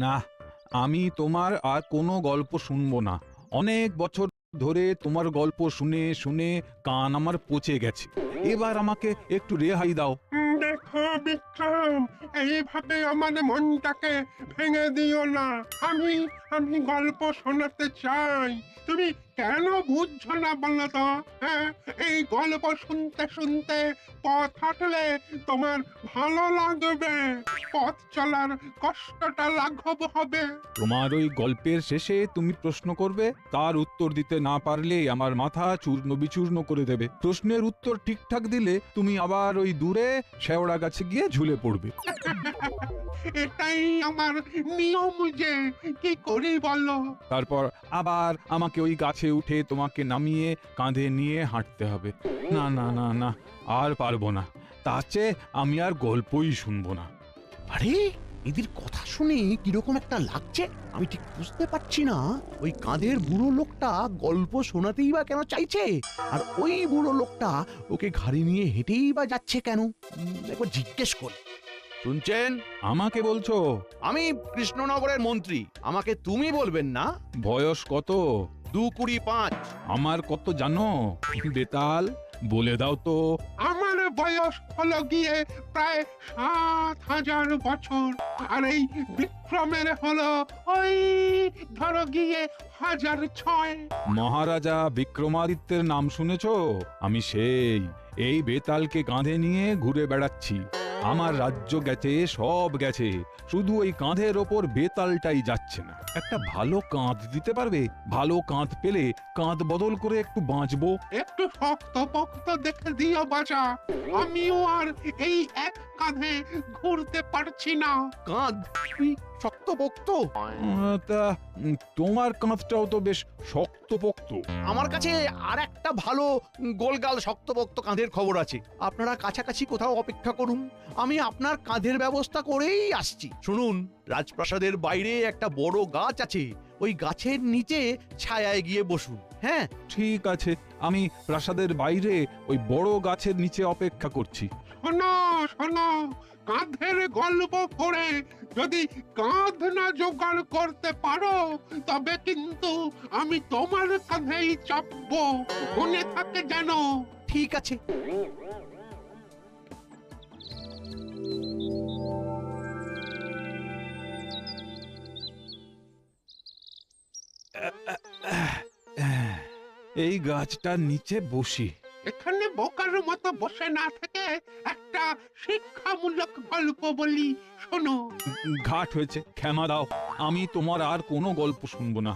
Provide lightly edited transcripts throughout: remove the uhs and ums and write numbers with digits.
না, আমি তোমার আর কোনো গল্প শুনবো না। অনেক বছর ধরে তোমার গল্প শুনে শুনে কান আমার পচে গেছে। এবার আমাকে একটু রেহাই দাও। দেখো বিক্রম, এইভাবে আমার মনটাকে ভেঙে দিও না। আমি আমি গল্প শোনাতে চাই, তুমি কেন বুঝছো না বলো তো? হ্যাঁ, এই গল্প শুনতে শুনতে পথ হাঁটলে তোমার ভালো লাগবে, পথ চলার কষ্টটা লাঘব হবে। তোমার ওই গল্পের শেষে তুমি প্রশ্ন করবে, তার উত্তর দিতে না পারলে আমার মাথা চূর্ণ বিচূর্ণ করে দেবে। প্রশ্নের উত্তর ঠিকঠাক দিলে তুমি আবার ওই দূরে শেওড়া গাছে গিয়ে ঝুলে পড়বে। এটাই আমার নিয়ম, যে কি করি বলো? তারপর আবার আমাকে ওই গাছে উঠে তোমাকে নামিয়ে কাঁধে নিয়ে হাঁটতে হবে। না না না না, আর পারবো না। তার চেয়ে আমি আর গল্পই শুনবো না। আরে, এদের কথা শুনে কিরকম একটা লাগছে, আমি ঠিক বুঝতে পারছি না। ওই কাঁধের বুড়ো লোকটা গল্প শোনাতেই বা কেন চাইছে, আর ওই বুড়ো লোকটা ওকে ঘাড়ি নিয়ে হেঁটেই বা যাচ্ছে কেন? একবার জিজ্ঞেস করি। শুনছেন? আমাকে বলছো? আমি কৃষ্ণনগরের মন্ত্রী, আমাকে তুমি বলবেন না। বয়স কত? 225। আমার কত জানো বেতাল? বলে দাও তো। আমার বয়স হলো গিয়ে প্রায় 7,000 বছর, আর এই বিক্রমের হলো ওই ধরো গিয়ে 1006। মহারাজা বিক্রমাদিত্যের নাম শুনেছো? আমি সেই। এই বেতালকে কাঁধে নিয়ে ঘুরে বেড়াচ্ছি। আমার রাজ্য গেছে, সব গেছে, শুধু ওই কাঁধের ওপর বেতালটাই যাচ্ছে না। একটা ভালো কাঁধ দিতে পারবে? ভালো কাঁধ পেলে কাঁধ বদল করে একটু বাঁচবো। একটু শক্ত পক্ত দেখে দিও বাজা, আমিও আর এই এক কাঁধে ঘুরতে পারছি না। কাঁধ শক্তপোক্ত? তা তোমার কাঁধটাও তো বেশ শক্তপোক্ত। আমার কাছে আর একটা ভালো গোলগাল শক্তপোক্ত কাঁধের খবর আছে। আপনারা কাছাকাছি কোথাও অপেক্ষা করুন, আমি আপনার কাঁধের ব্যবস্থা করেই আসছি। শুনুন, রাজপ্রাসাদের বাইরে একটা বড় গাছ আছে, ওই গাছের নিচে ছায়ায় গিয়ে বসুন। হ্যাঁ, ঠিক আছে, আমি প্রাসাদের বাইরে ওই বড় গাছের নিচে অপেক্ষা করছি। শোনো শোনো, কাঁধের গল্প করে যদি কাঁধ না জোগাড় করতে পারো, তবে কিন্তু আমি তোমার কাঁধেই চাপবো, মনে থাকে যেন। ঠিক আছে। এই গাছটার নিচে বসি। এখানে বোকার মতো বসে না থেকে একটা শিক্ষামূলক গল্প বলি, শোনো। ঘাট হয়েছে, ক্ষমা দাও। আমি তোমার আর কোনো গল্প শুনবো না।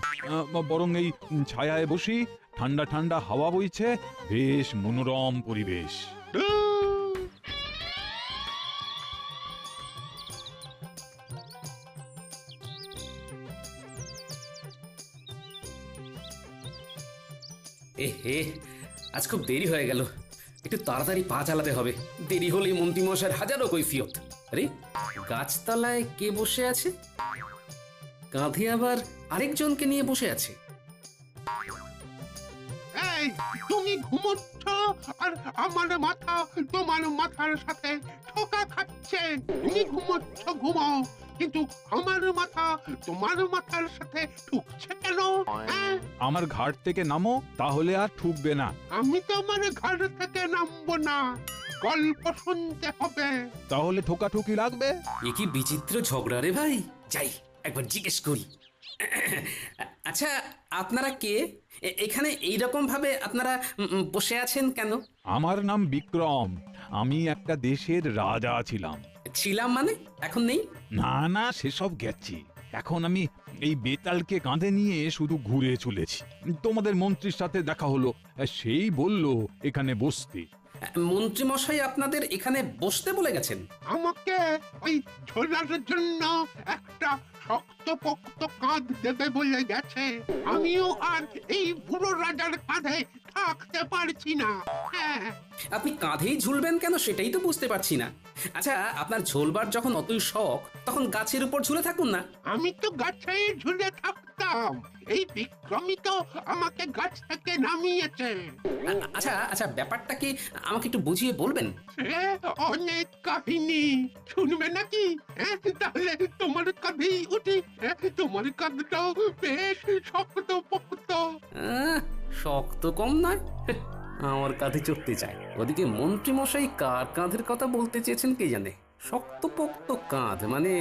বরং এই ছায়ায় বসি, ঠান্ডা ঠান্ডা হাওয়া বইছে, বেশ মনোরম পরিবেশ। হে, আজ খুব দেরি হয়ে গেল, একটু তাড়াতাড়ি পা চালাতে হবে। দেরি হলে মন্ত্রীমশাইয়ের হাজারো কৈফিয়ত। আরে, গাছতলায় কে বসে আছে? কাঁধে আবার আরেকজনকে নিয়ে বসে আছে। এই, তুমি ঘুমোচ্ছ আর আমার মাথা তোমার মাথার সাথে ঠোকা খাচ্ছে। তুমি ঘুমোচ্ছ, ঘুমাও, কিন্তু আমার মাথা তোমার মাথার সাথে ঠুকছে কেন? হ্যাঁ? আমার ঘাট থেকে নামো, তাহলে আর ঠুকবে না। আমি তোমার ঘর থেকে নামবো না, গল্প শুনতে হবে। তাহলে ঠোকাঠুকি লাগবে। এ কি বিচিত্র ঝগড়া রে ভাই! যাই একবার জিজ্ঞেস করি। আচ্ছা, আপনারা কে? এখানে এইরকম ভাবে আপনারা বসে আছেন কেন? আমার নাম বিক্রম, আমি একটা দেশের রাজা ছিলাম। ছিলাম মানে এখন নেই? না না, সেসব গেছি। এখন আমি এই বেতালকে কাঁধে নিয়ে শুধু ঘুরে চলেছি। তোমাদের মন্ত্রীর সাথে দেখা হলো, সেই বলল এখানে বসতে। মন্ত্রীমশাই আপনাদের এখানে বসতে বলে গেছেন? আমাকে ওই ঝোলার জন্য একটা শক্তপোক্ত কাঁধ দেবে বলে গেছে। আমিও আর এই বুড়ো রাজার কাঁধে থাকতে পারছি না। হ্যাঁ, আপনি কাঁধেই ঝুলবেন কেন সেটাই তো বুঝতে পারছি না। আচ্ছা, আপনার ঝোলবার যখন অতই শখ তখন গাছের উপর ঝুলে থাকুন না। আমি তো গাছে ঝুলে থাকতাম, এই বিক্রমই তো আমাকে গাছ থেকে নামিয়েছে। আচ্ছা আচ্ছা, ব্যাপারটা কি আমাকে একটু বুঝিয়ে বলবেন? সে অনেক কাহিনী শুনবে নাকি? হ্যাঁ, তাহলে তোমার কাঁধেই উঠি। হ্যাঁ, তোমার কাঁধটাও বেশ শক্ত পোক্ত। শক্ত কম নয়, আমার কাঁধে চড়তে চায়। ওদিকে মন্ত্রী মশাই কার কাঁধের কথা বলতে চেয়েছেন কে জানে। শক্তপোক্ত কাঁধ মানে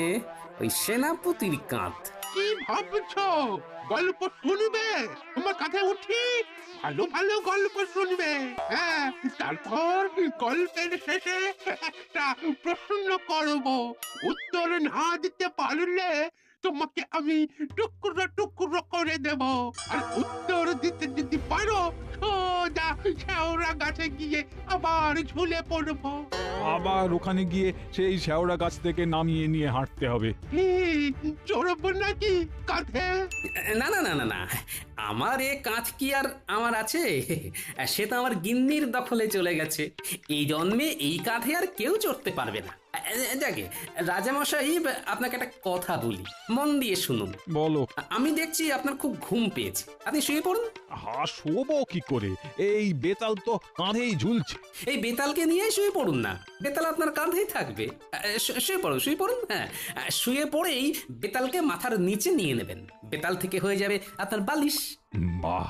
ওই সেনাপতির কাঁধ। কি ভাবছো? গল্প শুনবে? তোমার কাঁধে উঠি, ভালো ভালো গল্প শুনবে। হ্যাঁ, তারপর গল্পের শেষে একটা প্রশ্ন করব, উত্তর না দিতে পারলে তোমাকে আমি টুকরো টুকরো করে দেব, আর উত্তর দিতে যদি পারো সোজা শেওড়া গাছে গিয়ে আবার ঝুলে পড়বো। আবার ওখানে গিয়ে সেই শেওড়া গাছ থেকে নামিয়ে নিয়ে হাঁটতে হবে। কি চড়বো নাকি কাঁধে? না না না না না, আমার এ কাঁধ কি আর আমার আছে? সে তো আমার গিন্নির দখলে চলে গেছে। এই জন্মে এই কাঁধে আর কেউ চড়তে পারবে না। যাকে রাজামশাই, আপনাকে একটা কথা বলি, মন দিয়ে শুনুন। বলো। আমি দেখছি আপনার খুব ঘুম পেয়েছে, আপনি শুয়ে পড়ুন। শোবো কি করে? এই বেতাল তো কাঁধেই ঝুলছে। এই বেতালকে নিয়ে শুয়ে পড়ুন না, বেতাল আপনার কাঁধেই থাকবে। শুয়ে পড়ুন, শুয়ে পড়ুন। হ্যাঁ, শুয়ে পড়েই বেতালকে মাথার নিচে নিয়ে নেবেন, বেতাল থেকে হয়ে যাবে আপনার বালিশ। বাহ,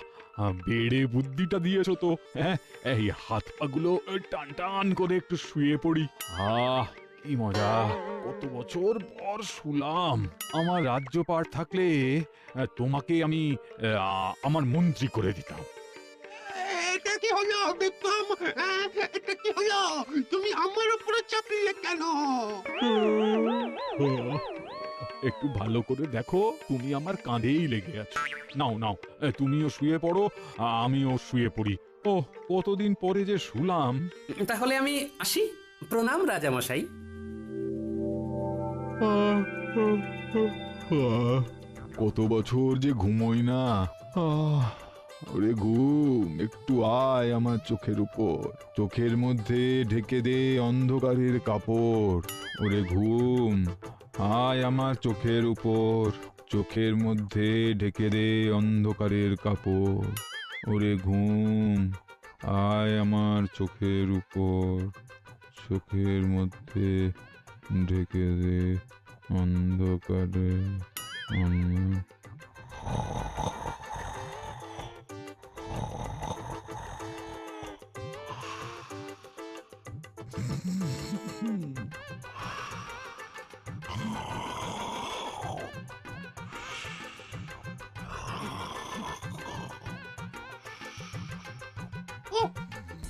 বেড়ে বুদ্ধিটা দিয়েছো তো। হ্যাঁ, এই হাত পাগুলো টান টান করে একটু শুয়ে পড়ি। কি মজা! কত বছর পর শুলাম। আমার রাজ্যপাট থাকলে তোমাকে আমি আমার মন্ত্রী করে দিতাম। এটা কি হলো বিক্রম? এটা কি হলো? তুমি আমার উপরে চাপলে কেন? একটু ভালো করে দেখো, তুমি আমার কাঁধেই লেগে আছো। নাও নাও, তুমিও শুয়ে পড়ো, আমিও শুয়ে পড়ি। ও, কতদিন পরে যে শুলাম। তাহলে আমি আসি। প্রণাম রাজামশাই। কত বছর যে ঘুমোই না। ওরে ঘুম, একটু আয় আমার চোখের উপর। চোখের মধ্যে ঢেকে দে অন্ধকারের কাপড়। ওরে ঘুম, আয় আমার চোখের উপর। চোখের মধ্যে ঢেকে দে অন্ধকারের কাপড়। ওরে ঘুম, আয় আমার চোখের উপর। চোখের মধ্যে ঢেকে দে অন্ধকারে।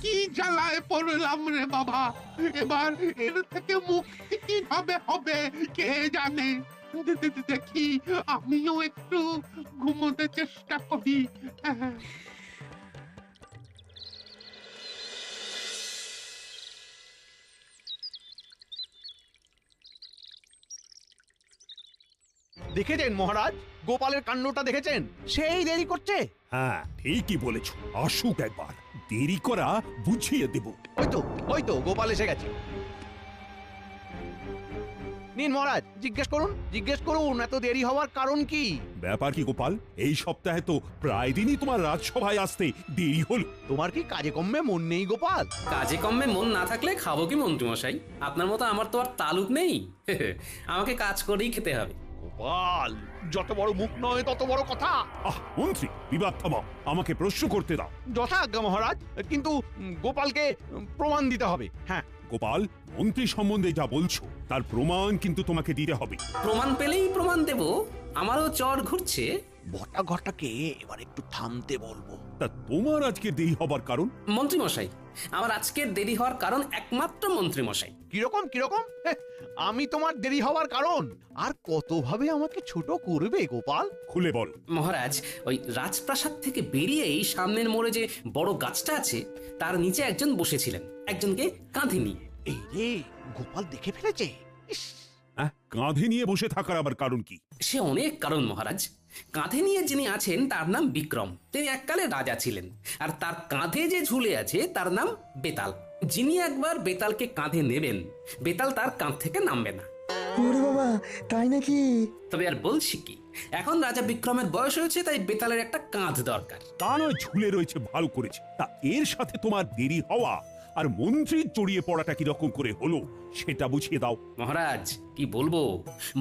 কি জ্বালায় পড়লাম রে বাবা! এবার এর থেকে মুক্তি কিভাবে হবে কে জানে। দেখি আমিও একটু ঘুমোতে চেষ্টা করি। দেখেছেন মহারাজ, গোপালের কাণ্ডটা দেখেছেন? সেই দেরি করছে। হ্যাঁ, ঠিকই বলেছ। আসুক একবার, দেরি করা বুঝিয়ে দেব। ওই তো গোপাল এসে গেছে। নিন মহারাজ, জিজ্ঞেস করুন এত দেরি হওয়ার কারণ কি? ব্যাপার কি গোপাল? এই সপ্তাহে তো প্রায় দিনই তোমার রাজসভায় আসতে দেরি হলো। তোমার কি কাজে কর্মে মন নেই গোপাল? কাজে কর্মে মন না থাকলে খাবো কি মন্ত্রীমশাই? আপনার মতো আমার তো আর তালুক নেই। আমাকে কাজ করেই খেতে হবে। গোপাল, যত বড় মুখ নয় তত বড় কথা। মন্ত্রী, বিবাদ থামাও, আমাকে প্রশ্ন করতে দাও। যথাজ্ঞা মহারাজ, কিন্তু গোপালকে প্রমাণ দিতে হবে। হ্যাঁ গোপাল, মন্ত্রী সম্বন্ধে যা বলছো তার প্রমাণ কিন্তু তোমাকে দিতে হবে। প্রমাণ পেলেই প্রমাণ দেব। আমারও চর ঘুরছে। বটা ঘটাকে এবার একটু থামতে বলবো। তা তোমার আজকে দেরি হবার কারণ? মন্ত্রীমশাই, আমার আজকের দেরি হওয়ার কারণ একমাত্র মন্ত্রীমশাই। কিরকম? আমি তোমার দেরি হওয়ার কারণ? আর কতভাবে আমাকে ছোট করবে গোপাল? খুলে বল। মহারাজ, ওই রাজপ্রাসাদ থেকে বেরিয়েই সামনের মোড়ে যে বড় গাছটা আছে তার নিচে একজন বসেছিলেন, একজনকে কাঁধে নিয়ে। এই রে, গোপাল দেখে ফেলেছে। ইস, কাঁধে নিয়ে বসে থাকার আবার কারণ কি? সে অনেক কারণ মহারাজ। কাঁধে নিয়ে যিনি আছেন তার নাম বিক্রম, তিনি এককালে রাজা ছিলেন। আর তার কাঁধে যে ঝুলে আছে তার নাম বেতাল। যিনি একবার বেতালকে কাঁধে নেবেন, বেতাল তার কাঁধ থেকে নামবে না। ওরে বাবা, তাই নাকি? তবে আর বলছি কি, এখন রাজা বিক্রমের বয়স হয়েছে, তাই বেতালের একটা কাঁধ দরকার। তা নয় ঝুলে রয়েছে ভালো করেছে, তা এর সাথে তোমার দেরি হওয়া আর মন্ত্রীর জড়িয়ে পড়াটা কিরকম করে হলো সেটা বুঝিয়ে দাও। মহারাজ কি বলবো,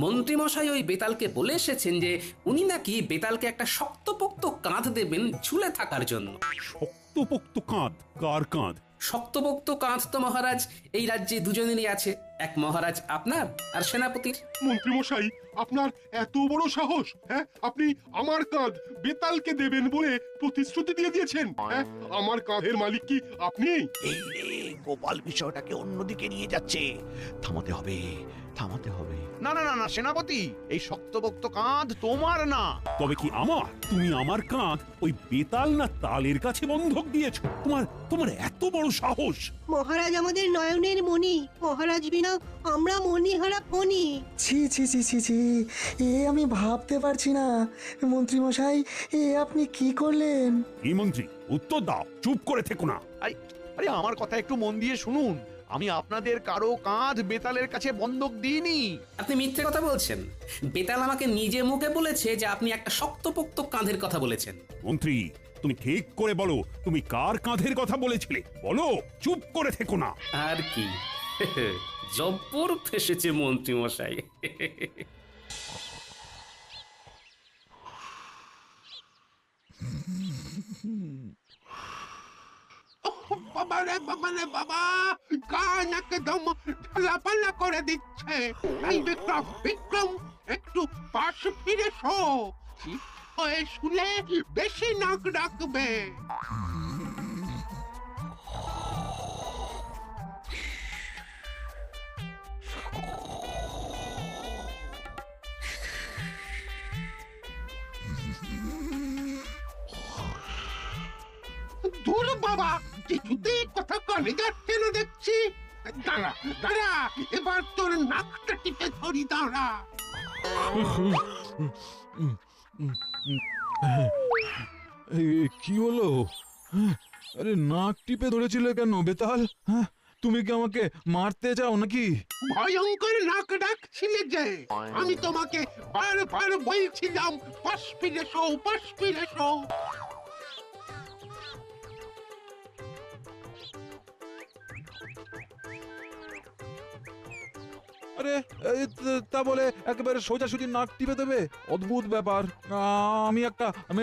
মন্ত্রী মশাই ওই বেতালকে বলে এসেছেন যে উনি নাকি বেতালকে একটা শক্তপোক্ত কাঁধ দেবেন ঝুলে থাকার জন্য। শক্তপোক্ত কাঁধ? কার কাঁধ? শক্তপোক্ত কাঁধ তো মহারাজ এই রাজ্যে দুজনেরই আছে, এক মহারাজ আপনার আর সেনাপতির। মন্ত্রী মশাই, আপনার এত বড় সাহস! হ্যাঁ, আপনি আমার কাঁধ বেতালকে দেবেন বলে প্রতিশ্রুতি দিয়ে দিয়েছেন। হ্যাঁ, আমার কাঁধের মালিক কি আপনি? এই রে, গোপাল বিষয়টাকে অন্যদিকে নিয়ে যাচ্ছে। থামাতে হবে, থামাতে হবে। না না না না সেনাপতি, এই শক্তপোক্ত কাঁধ তোমার না। তবে কি আমার? তুমি আমার কাঁধ ওই বেতাল না তালের কাছে বন্ধক দিয়েছো? তোমার এত বড় সাহস! মহারাজ আমাদের নয়নের মণি, মহারাজ বিনা আমরা মণিহারা ফণি। ছি ছি ছি ছি ছি, এ আমি ভাবতে পারছি না। মন্ত্রী মশাই, এ আপনি কি করলেন? এই মন্ত্রী, উত্তর দাও, চুপ করে থেকো না। আরে আমার কথা একটু মন দিয়ে শুনুন। আমি আপনাদের কারো কাঁধ বেতালের কাছে বন্ধক দিইনি। আপনি মিথ্যে কথা বলছেন। বেতাল আমাকে নিজে মুখে বলেছে যে আপনি একটা শক্তপোক্ত কাঁধের কথা বলেছেন। মন্ত্রী, তুমি ঠিক করে বলো, তুমি কার কাঁধের কথা বলেছিলে? বলো, চুপ করে থেকো না। আর কি, জব্বর ফেসেছে মন্ত্রী মশাই। বাবা রে বাবা রে বাবা, কান একদম ঝালাপালা করে দিচ্ছে। এই বিক্রম, বিক্রম, একটু পাশ ফিরে শো। ঠিক হয়ে শুলে বেশি নাক ডাকবে। দূর বাবা, কিছুতেই কথা কানে যাচ্ছে না দেখছি। দাঁড়া দাঁড়া, এবার তোর নাকটা টিপে ধরি, দাঁড়া। কি হলো? আরে নাক টিপে ধরেছিলে কেন বেতাল? হ্যাঁ, তুমি কি আমাকে মারতে চাও নাকি? ভয়ঙ্কর নাক ডাকছিলে যে, আমি তোমাকে বারবার বলছিলাম পাশ ফিরে শো, পাশ ফিরে শো। আরে তা বলে একেবারে সোজাসুজি নাক টিপে দেবে? অদ্ভুত ব্যাপার। আমি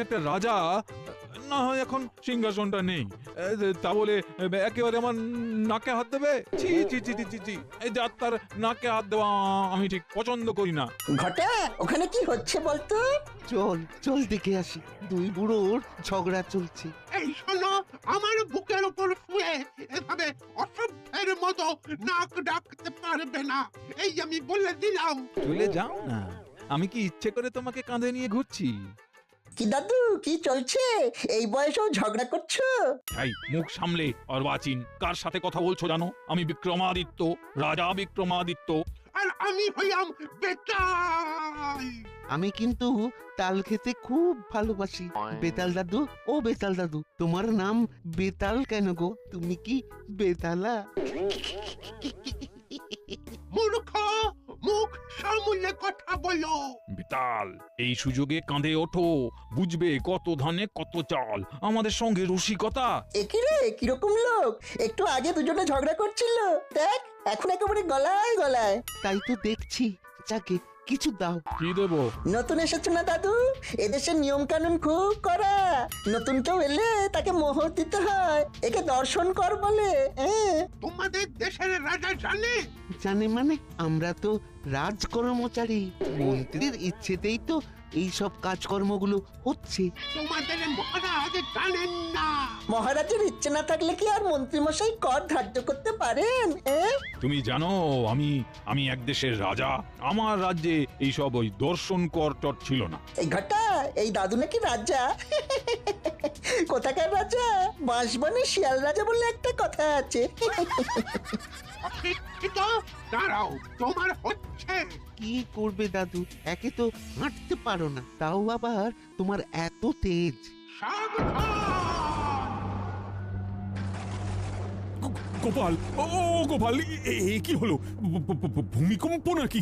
একটা রাজা, না হয় এখন সিংহাসনটা নেই, তা বলে একেবারে আমার নাকে হাত দেবে? ছি ছি ছি ছি ছি, এই যাত্রার নাকে হাত দেওয়া আমি ঠিক পছন্দ করি না। ঘটা, ওখানে কি হচ্ছে বলতো? চল চল দেখে আসি, দুই বুড়োর ঝগড়া চলছে। এই শোনো, আমার বুকের উপর শুয়ে এভাবে অসভ্যের মতো নাক ডাকতে পারবে না, এই আমি বলে দিলাম। চলে যাও না, আমি কি ইচ্ছে করে তোমাকে কাঁধে নিয়ে ঘুরছি? কি দাদু, কি চলছে? এই বয়সেও ঝগড়া করছো? এই মুখ সামলে অর্বাচীন, কার সাথে কথা বলছো জানো? আমি বিক্রমাদিত্য, রাজা বিক্রমাদিত্য। আর আমি হইলাম বেতাল। আমি কিন্তু তাল খেতে খুব ভালোবাসি। বেতাল দাদু, ও বেতাল দাদু, তোমার নাম বেতাল কেন গো? তুমি কি বেতালা? মূর্খ, মুখ সামলে কথা বলো। বেতাল, এই সুযোগে কাঁধে ওঠো, বুঝবে কত ধানে কত চাল। আমাদের সঙ্গে রসিকতা। একই রে, কিরকম লোক! একটু আগে দুজনে ঝগড়া করছিল, দেখ এখন একেবারে গলায় গলায়। তাই তো দেখছি। যাকে কিছু দাও। কি দেবো? নতুন এসেছো না দাদু, এদেশের নিয়ম কানুন খুব কড়া। নতুন কেউ এলে তাকে মোহর দিতে হয়, একে দর্শন কর বলে। তোমাদের দেশের রাজা জানে? জানে মানে? আমরা তো রাজকর্মচারী, মন্ত্রীর ইচ্ছেতেই তো এই সব কাজকর্মগুলো হচ্ছে। তোমাদের মহারাজ জানেন না? মহারাজের ইচ্ছে না থাকলে কি আর মন্ত্রীমশাই কর ধার্য করতে পারেন? তুমি জানো আমি এক দেশের রাজা। আমার রাজ্যে এইসব ওই দর্শন কর টর ছিল না। এই ঘটা, এই দাদু নাকি রাজা? কোথাকার রাজা? বাঁশবনে শিয়াল রাজা বলে একটা কথা আছে। অশিক্ষিত, দাঁড়াও, তোমার হচ্ছে করছে। কি করবে দাদু, একে তো হাঁটতে পারো না, তাও আবার তোমার এত তেজ। সাবধান! গোপাল, ও গোপাল, এ কি হলো? ভূমিকম্প নাকি?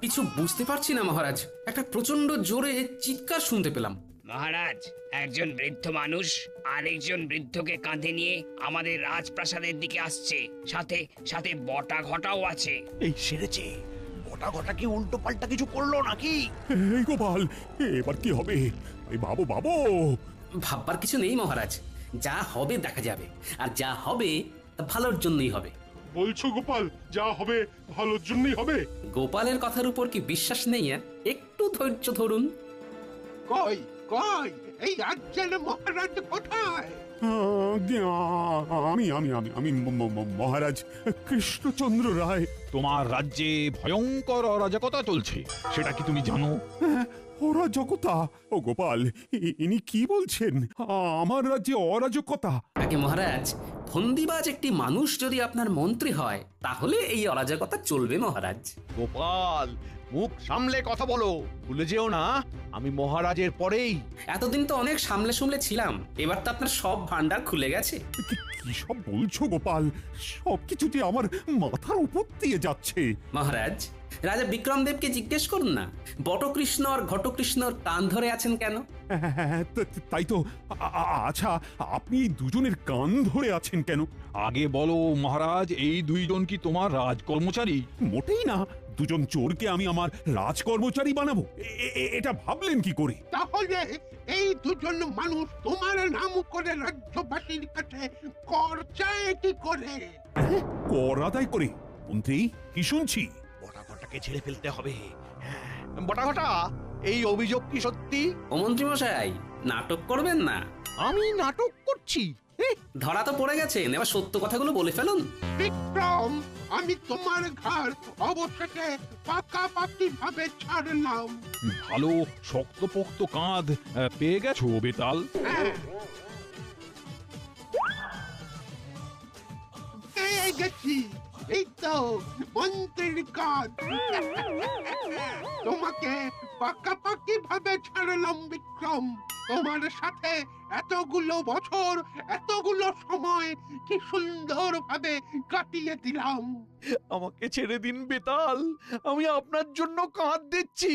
কিছু বুঝতে পারছি না মহারাজ, একটা প্রচন্ড জোরে চিৎকার শুনতে পেলাম। মহারাজ, একজন বৃদ্ধ মানুষ আরেকজন বৃদ্ধকে কাঁধে নিয়ে আমাদের রাজপ্রাসাদের দিকে আসছে, সাথে সাথে বটা ঘটাও আছে। এই সেরেছে, গোটা গোটা কি উল্টো পাল্টা কিছু করলো নাকি? এই গোপাল, এবার কি হবে? এই বাবু বাবু, ভাববার কিছু নেই মহারাজ, যা হবে দেখা যাবে, আর যা হবে তা ভালোর জন্যই হবে। বলছো গোপাল, যা হবে ভালোর জন্যই হবে? গোপালের কথার উপর কি বিশ্বাস নেই? একটু ধৈর্য ধরুন। কই কই এই রাজ্যের মহারাজ কোথায়? আমি আমি আমি আমি মহারাজ কৃষ্ণচন্দ্র রায়। তোমার রাজ্যে ভয়ঙ্কর অরাজকতা চলছে, সেটা কি তুমি জানো? অরাজকতা? ও গোপাল, ইনি কি বলছেন? আমার রাজ্যে অরাজকতা? আগে মহারাজ, ফন্দিবাজ একটি মানুষ যদি আপনার মন্ত্রী হয় তাহলে এই অরাজকতা চলবে মহারাজ। গোপাল, মুখ সামলে কথা বলো, ভুলে যেও না আমি মহারাজের পরেই। এতদিন তো অনেক সামলে সামলে ছিলাম, এবার তো আপনার সব ভান্ডার খুলে গেছে। কি সব বলছো গোপাল? সবকিছুতে আমার মাথার উপর দিয়ে যাচ্ছে। মহারাজ, রাজা বিক্রমদেবকে জিজ্ঞেস করুন না, বটকৃষ্ণ আর ঘটকৃষ্ণর কান ধরে আছেন কেন? হ্যাঁ, তাই তো। আচ্ছা, আপনি এই দুজনের কান ধরে আছেন কেন? আগে বলো মহারাজ, এই দুইজন কি তোমার রাজকর্মচারী? মোটেই না। দুজন চোরকে আমি আমার রাজকর্মচারী বানাবো, এটা ভাবলেন কি করে? তাহলে এই দুজন মানুষ তোমার নাম করে রাজ্যবাসীর কাছে কর চায় কি করে? কর আদায় করে? মন্ত্রী, কি শুনছি? বটা ঘটাকে ছেড়ে ফেলতে হবে। বটা ঘটা, এই অভিযোগ কি সত্যি? ও মন্ত্রী মশাই, নাটক করবেন না। আমি নাটক করছি? ধরা তো পড়ে গেছেন, এবার সত্য কথাগুলো বলে ফেলুন। বিক্রম, আমি তোমার ঘর অবশেষে পাকাপাকি ভাবে ছাড়লাম। ভালো শক্তপোক্ত কাঁধ পেয়ে গেছো বেতাল? হ্যাঁ, পেয়ে গেছি। এই তো মন্ত্রীর কাজ। তোমাকে পাকাপাকি ভাবে ছাড়লাম বিক্রম। তোমার সাথে এতগুলো বছর, এতগুলো সময় কি সুন্দর ভাবে কাটিয়ে দিলাম। আমাকে ছেড়ে দিন বেতাল, আমি আপনার জন্য কাঁধ দিচ্ছি।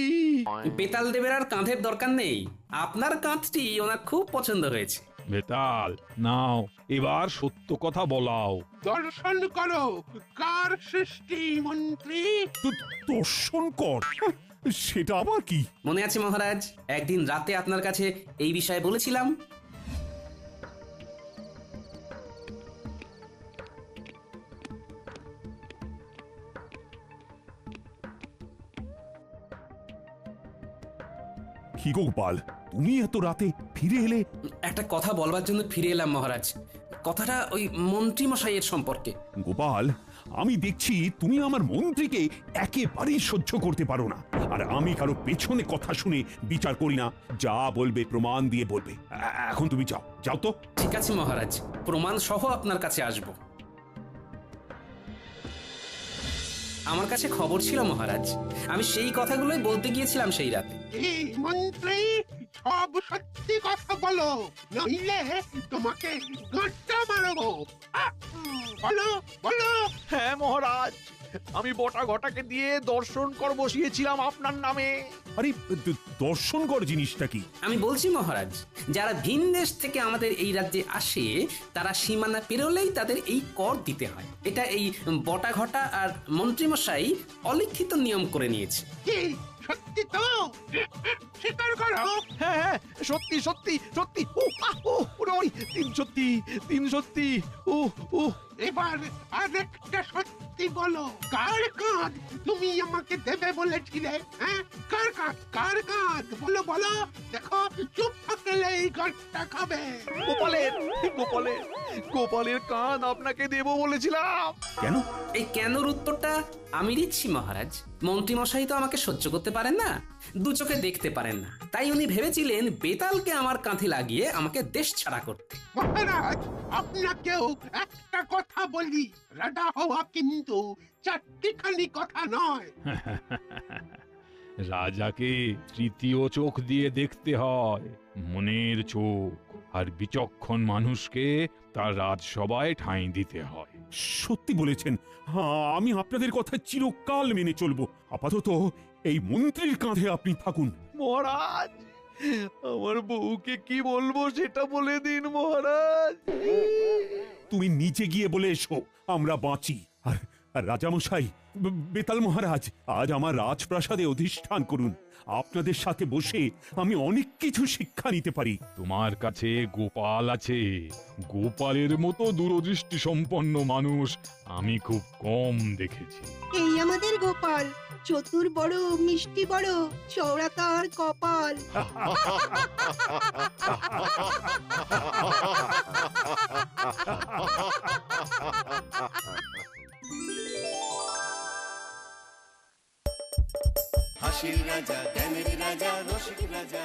বেতাল দেবের আর কাঁধের দরকার নেই, আপনার কাঁধটি ওনার খুব পছন্দ হয়েছে। বেতাল নাও, এবার সত্য কথা বলাও। দর্শন করো কার সৃষ্টি মন্ত্রী। দর্শন কর? সেটা আবার কি? মনে আছে মহারাজ, একদিন রাতে আপনার কাছে এই বিষয়ে বলেছিলাম। কি গো গোপাল, তুমি এত রাতে ফিরে এলে? একটা কথা বলবার জন্য ফিরে এলাম মহারাজ। কথাটা ওই মন্ত্রী মশাইয়ের সম্পর্কে। গোপাল, আমি দেখছি তুমি আমার মন্ত্রীকে একেবারেই সহ্য করতে পারো না। আর আমি কারো পেছনে কথা শুনে বিচার করি না। যা বলবে প্রমাণ দিয়ে বলবে। এখন তুমি যাও, যাও তো। ঠিক আছে মহারাজ, প্রমাণ সহ আপনার কাছে আসব। আমার কাছে খবর ছিল মহারাজ, আমি সেই কথাগুলোই বলতে গিয়েছিলাম সেই রাতে। এই মন্ত্রী, সব সত্যি কথা বলো, নইলে তোমাকে গাঁটটা মারবো। বলো বলো। হ্যাঁ মহারাজ, আমি বটা ঘটাকে দিয়ে দর্শন কর বসিয়েছিলাম আপনার নামে। আরে দর্শন কর জিনিসটা কি? আমি বলছি মহারাজ, যারা ভিন দেশ থেকে আমাদের এই রাজ্যে আসে তারা সীমানা পেরোলেই তাদের এই কর দিতে হয়। এটা এই বটা ঘটা আর মন্ত্রীমশাই অলিখিত নিয়ম করে নিয়েছে। কি সত্যি তো? স্বীকার করো। হ্যাঁ হ্যাঁ, সত্যি সত্যি সত্যি। ওই তিন সত্যি, তিন সত্যি। এবার আরেকটা সত্যি বলো, কার কাঁধ তুমি আমাকে দেবে বলেছিলে? হ্যাঁ, কার কাঁধ? কার কাঁধ? বলো বলো। দেখো, চুপ থাকলে এই গাঁটটা খাবে। গোপালের গোপালের গোপালের কান আপনাকে দেব বলেছিলাম। কেন? এই কেনর উত্তরটা আমি দিচ্ছি মহারাজ। মন্ত্রীমশাই তো আমাকে সহ্য করতে পারেন না, দু চোখে দেখতে পারেন না, তাই উনি ভেবেছিলেন বেতালকে আমার কাঁধে লাগিয়ে আমাকে দেশ ছাড়া করতে। মহারাজ, আপনাকেও একটা কথা বলি, রাজা হওয়া কিন্তু চারটিখানি কথা নয়। রাজাকে তৃতীয় চোখ দিয়ে দেখতে হয়, মনের চোখ, আর বিচক্ষণ মানুষকে তার রাজসভায় ঠাঁই দিতে হয়। সত্যি বলেছেন। আমি আপনাদের কথা চিরকাল মেনে চলবো। আপাতত এই মন্ত্রীর কাঁধে আপনি থাকুন। মহারাজ, আমার বউকে কি বলবো সেটা বলে দিন মহারাজ। তুমি নিচে গিয়ে বলে এসো আমরা বাঁচি। আর রাজামশাই, বেতাল মহারাজ, আজ আমার রাজপ্রাসাদে অধিষ্ঠান করুন। আপনাদের সাথে বসে আমি অনেক কিছু শিক্ষা নিতে পারি। তোমার কাছে গোপাল আছে, গোপালের মতো দূরদৃষ্টি সম্পন্ন মানুষ আমি খুব কম দেখেছি। এই আমাদের গোপাল, চতুর বড়, মিষ্টি বড়, চওড়া তার কপাল। হাসির রাজা, জ্ঞানের রাজা, রসিক রাজা।